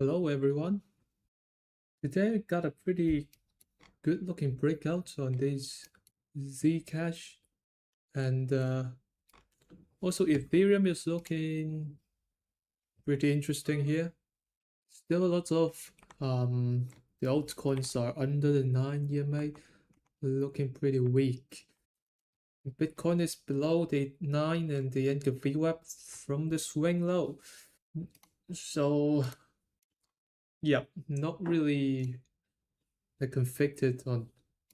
Hello everyone. Today I got a pretty good looking breakout on this Zcash and also Ethereum is looking pretty interesting here. Still a lot of the altcoins are under the 9 EMA, looking pretty weak. Bitcoin is below the 9 and the end of VWAP from the swing low. So yeah, not really convicted on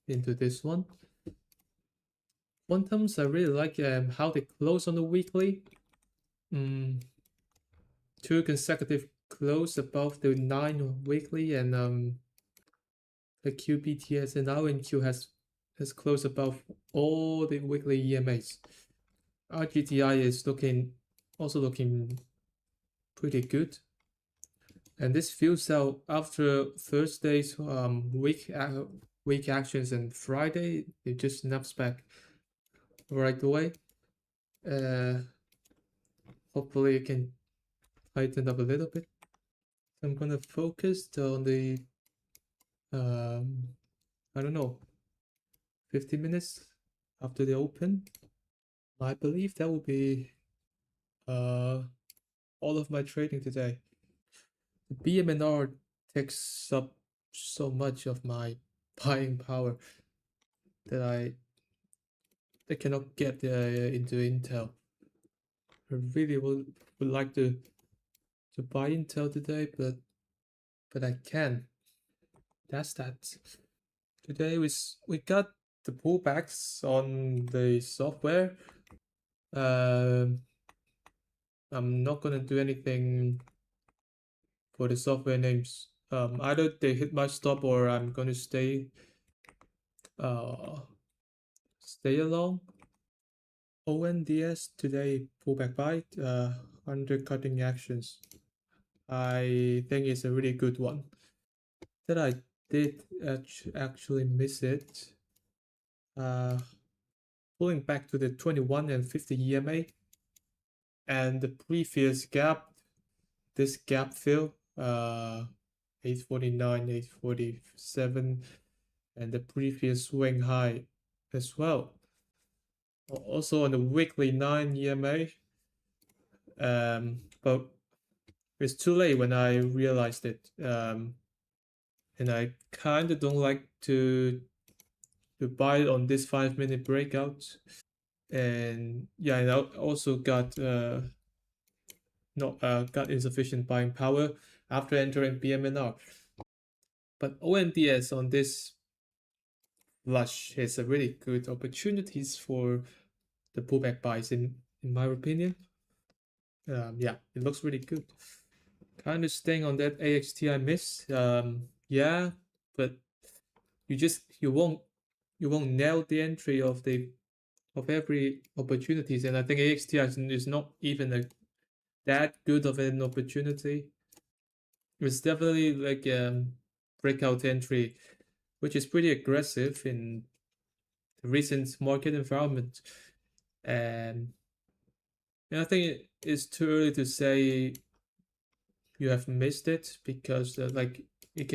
into this one. Quantums, I really like how they close on the weekly. Two consecutive close above the 9 weekly, and the QBTS and RNQ has closed above all the weekly EMAs. RGTI is also looking pretty good. And this fills out after Thursday's weak actions, and Friday it just snaps back right away. Hopefully it can tighten up a little bit. So I'm gonna focus on the I don't know, 50 minutes after the open. I believe that will be all of my trading today. The BMNR takes up so much of my buying power that I cannot get into Intel. I really would like to buy Intel today, but I can. That's that. Today we got the pullbacks on the software. I'm not gonna do anything for the software names. Either they hit my stop or I'm gonna stay along. ONDS today pullback buy, undercutting actions. I think it's a really good one. That I did actually miss it. Pulling back to the 21 and 50 EMA, and the previous gap, this gap fill, 849, 847, and the previous swing high as well. Also on the weekly 9 EMA, but it's too late when I realized it, and I kind of don't like to buy it on this 5-minute breakout. And yeah, and I also got insufficient buying power after entering BMNR. But ONDS on this flush is a really good opportunities for the pullback buys in my opinion. Yeah, it looks really good. Kind of staying on that AXTI miss. Yeah, but you won't nail the entry of every opportunities, and I think AXTI is not even that good of an opportunity. It's definitely like a breakout entry, which is pretty aggressive in the recent market environment. And I think it's too early to say you have missed it, because like it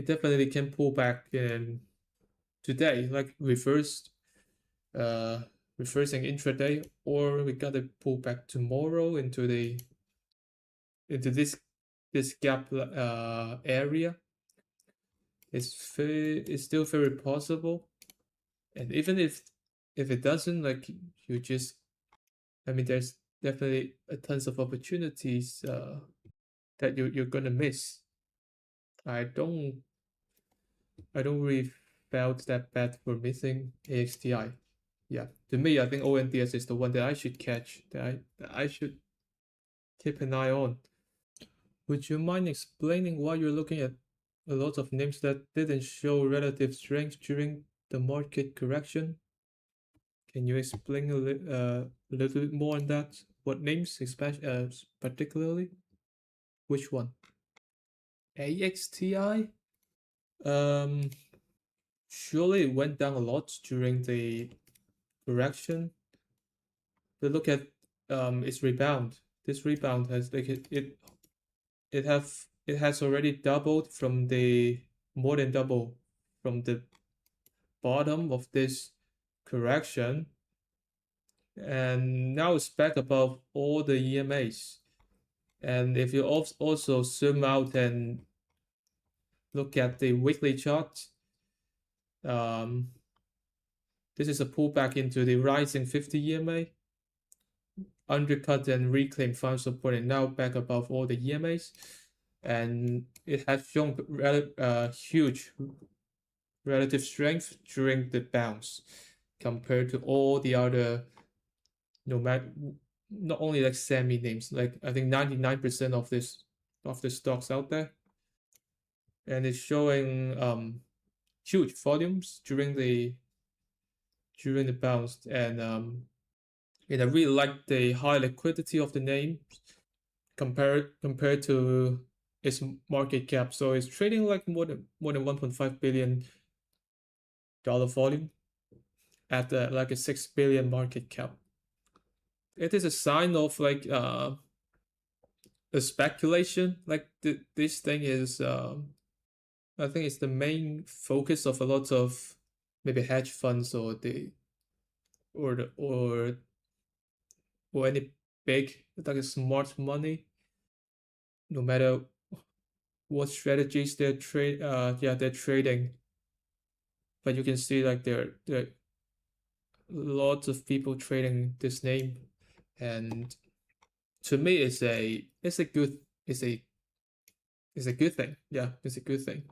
definitely can pull back today, like reversing intraday, or we got to pull back tomorrow into this gap area. It's still very possible, and even if it doesn't, like there's definitely tons of opportunities that you're gonna miss. I don't really felt that bad for missing AXTI. Yeah, to me, I think ONDS is the one that I should catch, that I should keep an eye on. Would you mind explaining why you're looking at a lot of names that didn't show relative strength during the market correction? Can you explain a little bit more on that? What names, especially, particularly? Which one? AXTI? Surely it went down a lot during the correction. But look at its rebound. This rebound has it has already doubled from the more than double from the bottom of this correction, and now it's back above all the EMAs. And if you also zoom out and look at the weekly chart, um, this is a pullback into the rising 50 EMA, undercut and reclaim final support, and now back above all the EMAs. And it has shown huge relative strength during the bounce compared to all the other, no matter, not only like semi names, like I think 99% of the stocks out there, and it's showing huge volumes during the bounce, and I really like the high liquidity of the name compared to its market cap. So it's trading like more than $1.5 billion volume at like a 6 billion market cap. It is a sign of like a speculation. Like this thing is I think it's the main focus of a lot of maybe hedge funds or any big like smart money, no matter what strategies they're trading. But you can see like there are lots of people trading this name, and to me it's a good thing. Yeah, it's a good thing.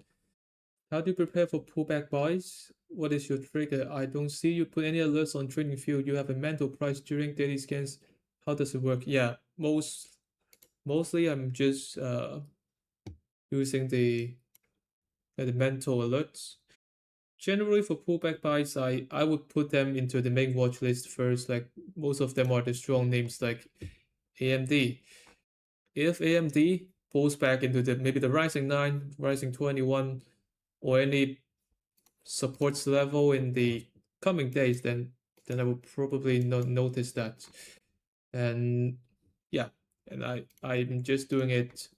How do you prepare for pullback buys? What is your trigger? I don't see you put any alerts on TradingView. You have a mental price during daily scans. How does it work? Yeah, mostly I'm just using the mental alerts. Generally for pullback buys, I would put them into the main watch list first. Like most of them are the strong names like AMD. If AMD pulls back into maybe the rising 9, rising 21, or any supports level in the coming days, then I will probably not notice that. And yeah, and I'm just doing it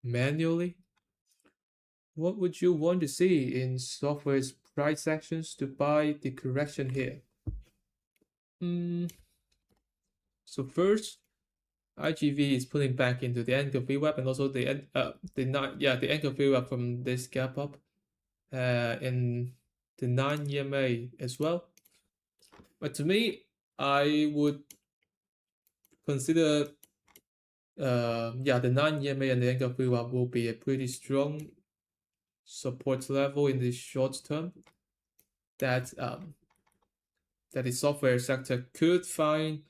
manually. What would you want to see in software's price actions to buy the correction here? So first, IGV is pulling back into the anchor VWAP, and also the anchor VWAP from this gap up in the 9 EMA as well. But to me, I would consider the 9 EMA and the anchor VWAP will be a pretty strong support level in the short term that the software sector could find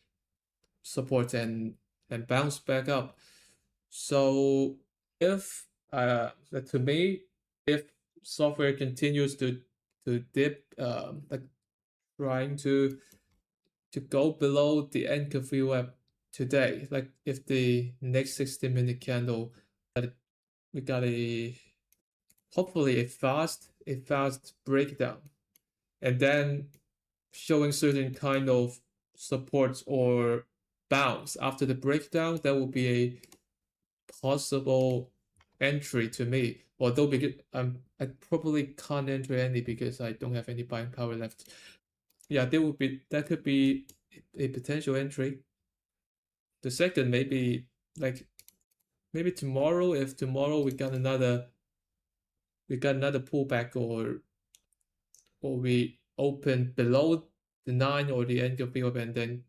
support and bounce back up. So if to me, if software continues to dip, like trying to go below the anchor VWAP today, like if the next 60-minute candle, we got hopefully a fast breakdown, and then showing certain kind of supports or bounce after the breakdown, that will be a possible entry to me. Although because I probably can't enter any because I don't have any buying power left. Yeah, that could be a potential entry. The second maybe tomorrow, if tomorrow we got another pullback, or we open below the 9 or the end of VWAP and then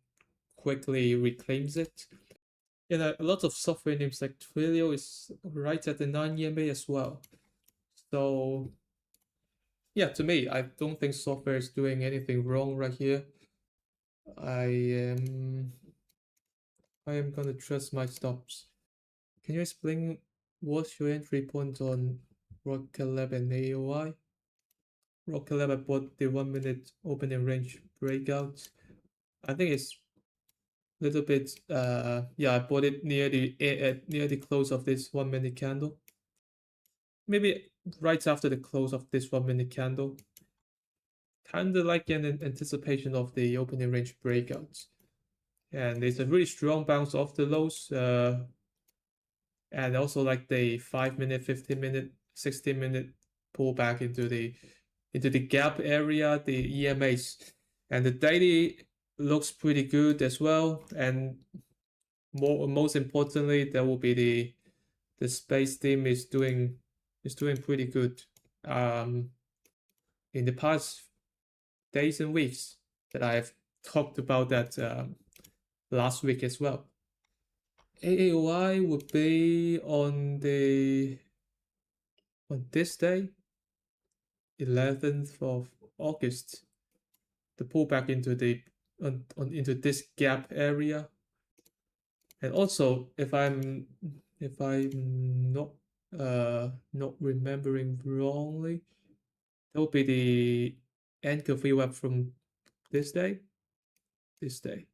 quickly reclaims it. A lot of software names like Twilio is right at the 9 EMA as well. So yeah, to me, I don't think software is doing anything wrong right here. I am gonna trust my stops. Can you explain what's your entry point on RKLB and AOI? RKLB, I bought the 1 minute opening range breakout. I think it's a little bit I bought it near the close of this 1 minute candle. Maybe right after the close of this 1 minute candle. Kinda like an anticipation of the opening range breakouts. And it's a really strong bounce off the lows. and also like the 5-minute, 15-minute, 16-minute pullback into the gap area, the EMAs, and the daily looks pretty good as well. And most importantly, there will be the space theme is doing pretty good in the past days and weeks that I've talked about that last week as well. AOI would be on this day, 11th of August, the pullback into into this gap area. And also, if I'm not remembering wrongly, that will be the anchor VWAP from this day, this day.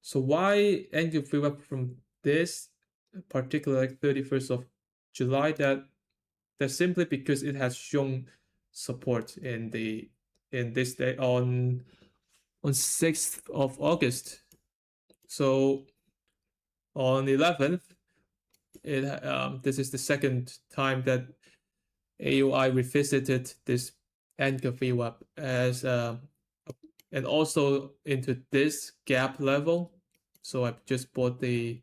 So why anchor VWAP from this particular 31st of July? That's simply because it has shown support in this day on 6th of August. So on 11th, this is the second time that AOI revisited this anchor VWAP as and also into this gap level. So I just bought the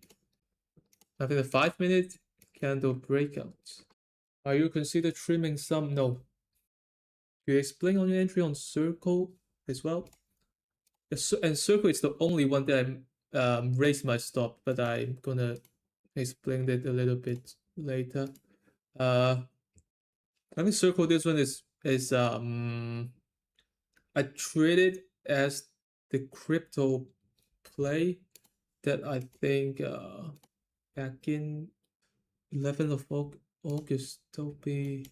5-minute candle breakout. Are you consider trimming some? No. You explain on your entry on circle as well. And circle is the only one that I raised my stop, but I'm gonna explain it a little bit later. I think circle, this one is I treat it as the crypto play that I think back in 11th of August, it'll be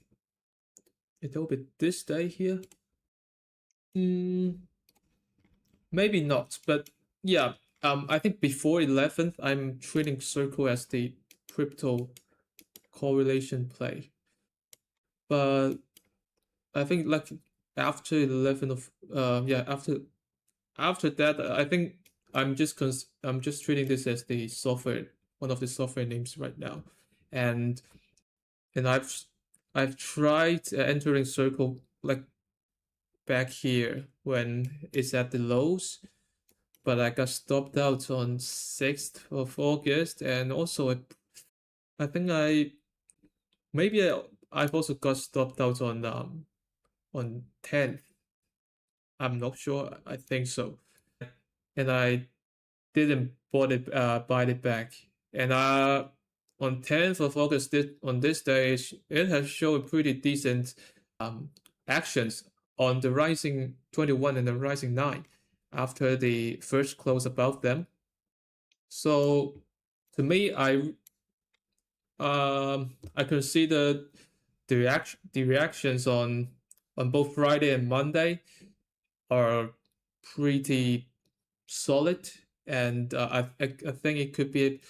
this day here. Maybe not, but yeah, I think before 11th, I'm treating circle as the crypto correlation play. But I think like after 11th of after that, I think I'm just treating this as the software, one of the software names right now, and I've tried entering circle like back here when it's at the lows, but I got stopped out on 6th of August, and also I think I've also got stopped out on 10th. I'm not sure. I think so. And I didn't buy it back. And on 10th of August, on this day, it has shown pretty decent actions on the rising 21 and the rising 9 after the first close above them. So to me, I consider the reactions on both Friday and Monday are pretty solid, and I think it could be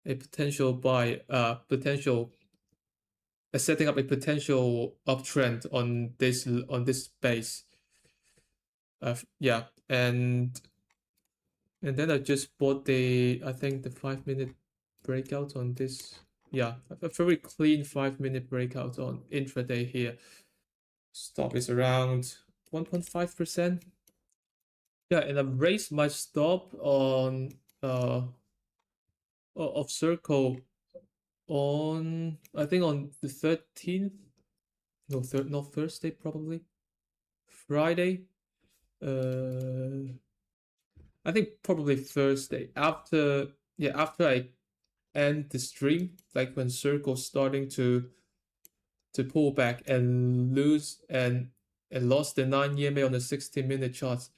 a potential setting up a potential uptrend on this space. Yeah, and then I just bought the 5-minute breakout on this. Yeah, a very clean 5-minute breakout on intraday here. Stop is around 1.5%. Yeah, and I raised my stop on of circle on I think on the 13th. No, not Thursday, probably Friday. I think probably Thursday after I end the stream, like when circle's starting to pull back and lose and lost the 9 EMA on the 16-minute charts,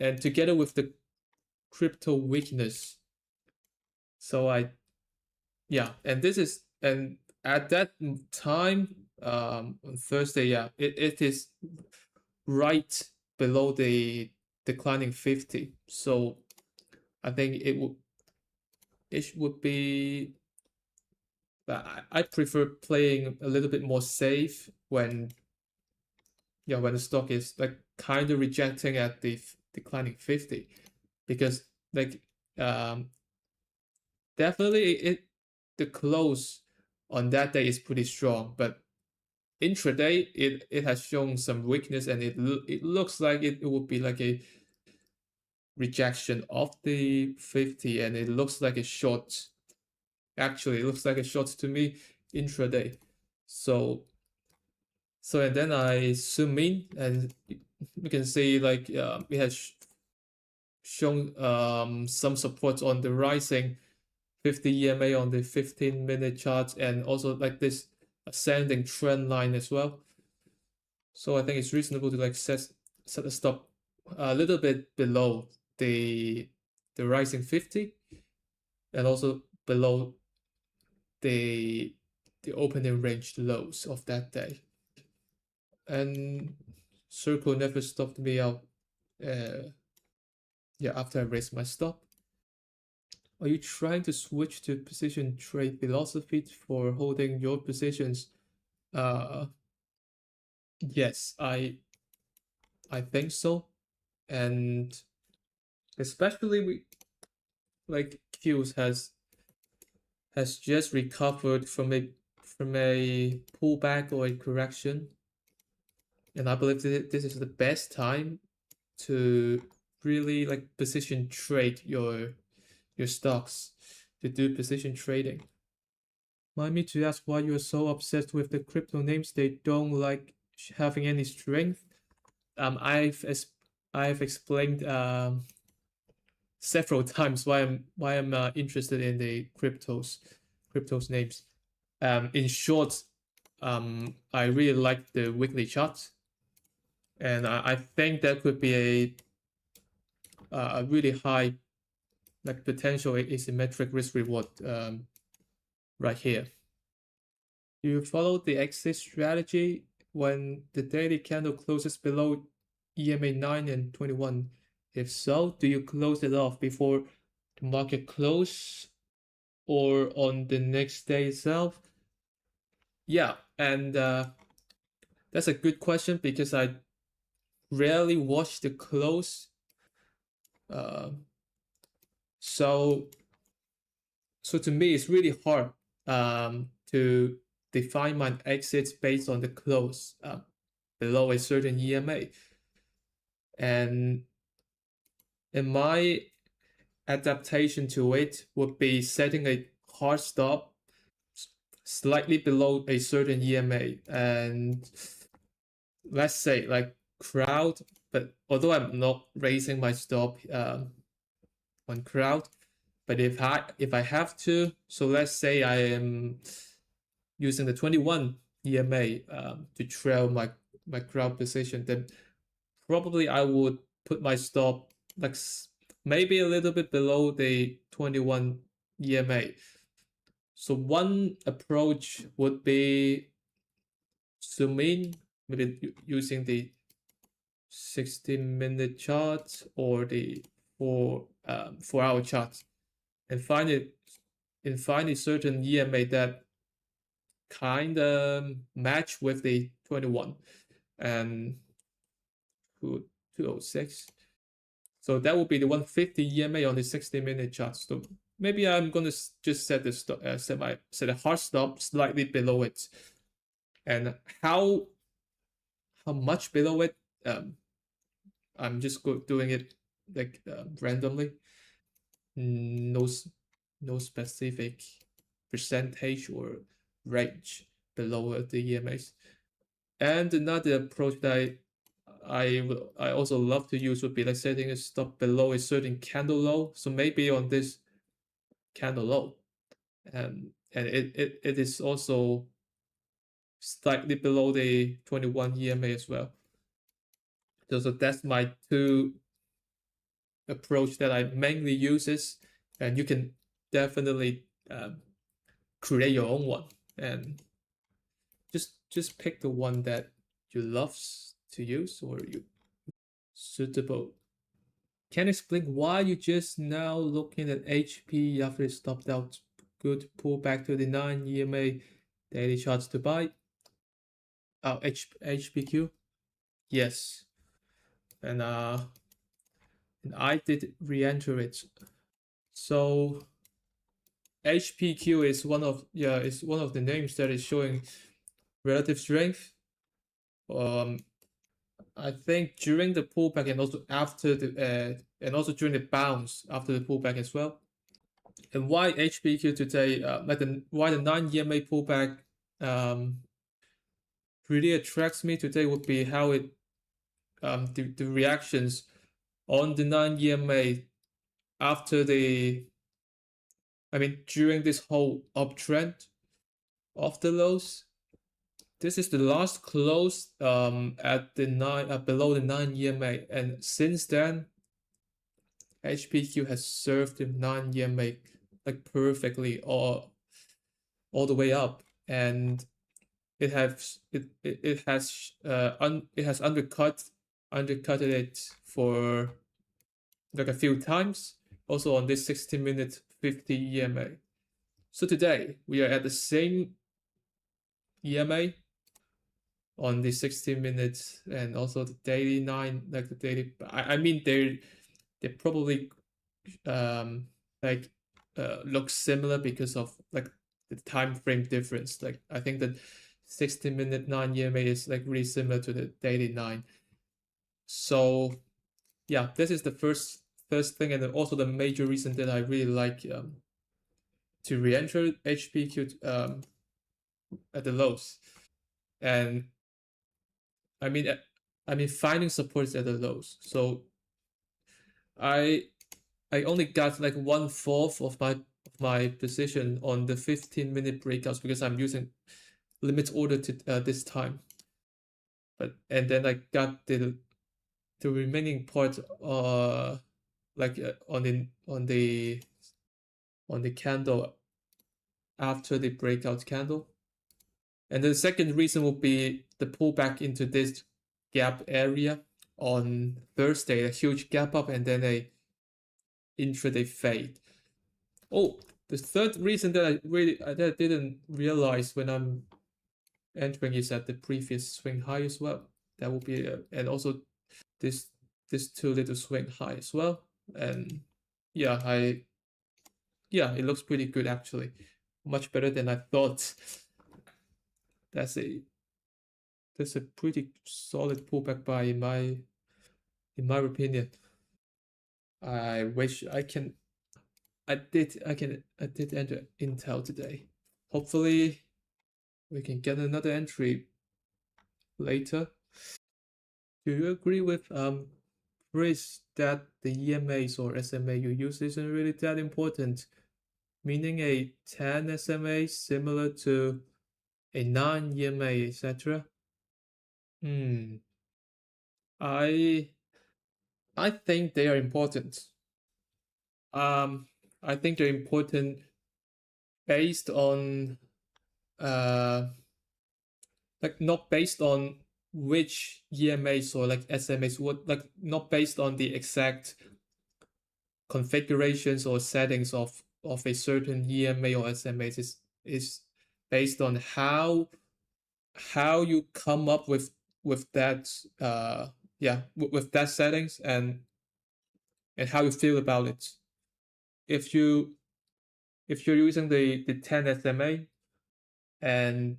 and together with the crypto weakness. So and at that time on Thursday, yeah, it is right below the declining 50. So I think it would be I prefer playing a little bit more safe when the stock is like kind of rejecting at the declining 50, because like definitely the close on that day is pretty strong, but intraday it has shown some weakness, and it looks like it would be like a rejection of the 50, and it looks like a short. Actually, it looks like a short to me intraday. So and then I zoom in, and you can see like it has shown some support on the rising 50 EMA on the 15-minute chart, and also like this ascending trend line as well. So I think it's reasonable to like set a stop a little bit below the rising 50, and also below the opening range lows of that day. And circle never stopped me out. Yeah, after I raised my stop. Are you trying to switch to position trade philosophy for holding your positions? Uh, yes, I think so, and especially we like Q's has just recovered from a pullback or a correction, and I believe that this is the best time to really like position trade your stocks, to do position trading. Mind me to ask why you're so obsessed with the crypto names. They don't like having any strength. I've explained several times why I'm interested in the cryptos names. In short, I really like the weekly chart, and I think that could be a really high like potential asymmetric risk reward right here. Do you follow the exit strategy when the daily candle closes below EMA 9 and 21? If so, do you close it off before the market close or on the next day itself? Yeah, and that's a good question because I rarely watch the close. Uh, so to me, it's really hard to define my exits based on the close below a certain EMA. And in my adaptation to it would be setting a hard stop slightly below a certain EMA, and let's say like crowd, but although I'm not raising my stop on crowd, but if I have to, so let's say I am using the 21 EMA to trail my crowd position, then probably I would put my stop like maybe a little bit below the 21 EMA. So one approach would be zoom in, maybe using the 60-minute chart or the 4 hour chart, and find a certain EMA that kind of match with the 21 and 206. So that would be the 150 EMA on the 60-minute chart. So maybe I'm gonna just set the set a hard stop slightly below it. And how much below it? I'm just doing it like randomly. No specific percentage or range below the EMAs. And another approach that I also love to use would be like setting a stop below a certain candle low. So maybe on this candle low, and it is also slightly below the 21 EMA as well. So that's my two approach that I mainly uses, and you can definitely create your own one, and just pick the one that you love to use or you suitable. Can explain why you just now looking at HP after it stopped out. Good pullback to the 9 EMA daily charts to buy. Oh, HPQ. Yes, and I did re-enter it. So HPQ is one of the names that is showing relative strength. I think during the pullback and also after the and also during the bounce after the pullback as well. And why HPQ today, why the 9 EMA pullback really attracts me today would be how it the reactions on the 9 EMA after during this whole uptrend of the lows. This is the last close at the below the 9 EMA, and since then HPQ has served the 9 EMA like perfectly all the way up, and it has undercut it for like a few times, also on this 60-minute 50 EMA. So today we are at the same EMA on the 60 minutes and also the daily 9, like the daily. They probably look similar because of like the time frame difference. Like I think that 60-minute 9 EMA is like really similar to the daily 9. So yeah, this is the first thing, and also the major reason that I really like to re-enter HPQ at the lows. And finding supports at the lows. So I only got like 1/4 of my position on the 15-minute breakouts because I'm using limit order to this time. And then I got the remaining part on the candle after the breakout candle. And the second reason would be the pullback into this gap area on Thursday, a huge gap up and then a intraday fade. Oh, the third reason that I didn't realize when I'm entering is at the previous swing high as well. That will be and also this two little swing high as well. And yeah, it looks pretty good actually, much better than I thought. That's a pretty solid pullback buy in my opinion. I wish I did enter Intel today. Hopefully we can get another entry later. Do you agree with Chris that the EMAs or SMA you use isn't really that important? Meaning a 10 SMA similar to a 9 EMA, etc. I think they are important. I think they're important based on not based on which EMAs or like SMAs, not based on the exact configurations or settings of a certain EMA or SMAs. Is based on how you come up with that with that settings and how you feel about it. If you're using the 10 SMA and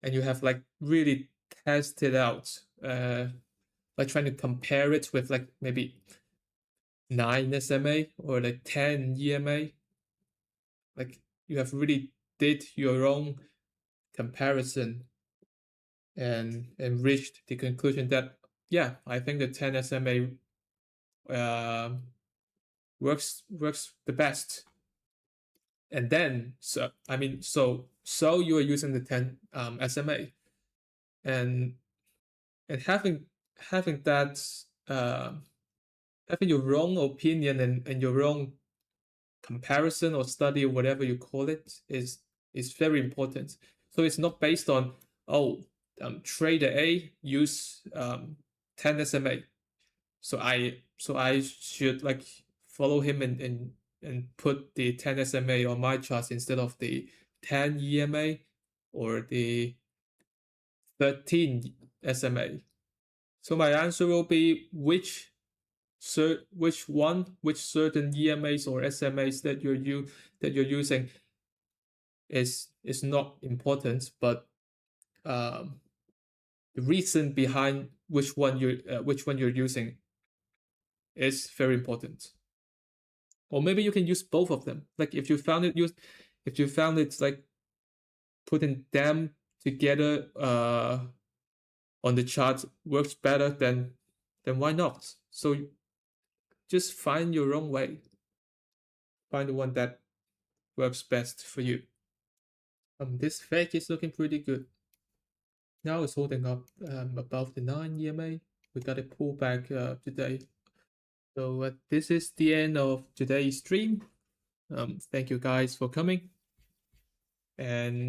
you have like really tested out like trying to compare it with like maybe 9 SMA or like 10 EMA, like you have really did your own comparison and reached the conclusion that yeah, I think the 10 SMA works the best. And then so you are using the 10 SMA and having that having your own opinion and your own comparison or study or whatever you call it is very important. So it's not based on trader A use 10 SMA, so I should like follow him and put the 10 SMA on my charts instead of the 10 EMA or the 13 SMA. So my answer will be which which certain EMAs or SMAs that you're using is not important, but um, the reason behind which one you're using is very important. Or maybe you can use both of them. Like if you found it like putting them together on the chart works better, then why not? So just find your own way. Find the one that works best for you. This fake is looking pretty good. Now it's holding up above the 9 EMA. We got a pullback today. So this is the end of today's stream. Thank you guys for coming. And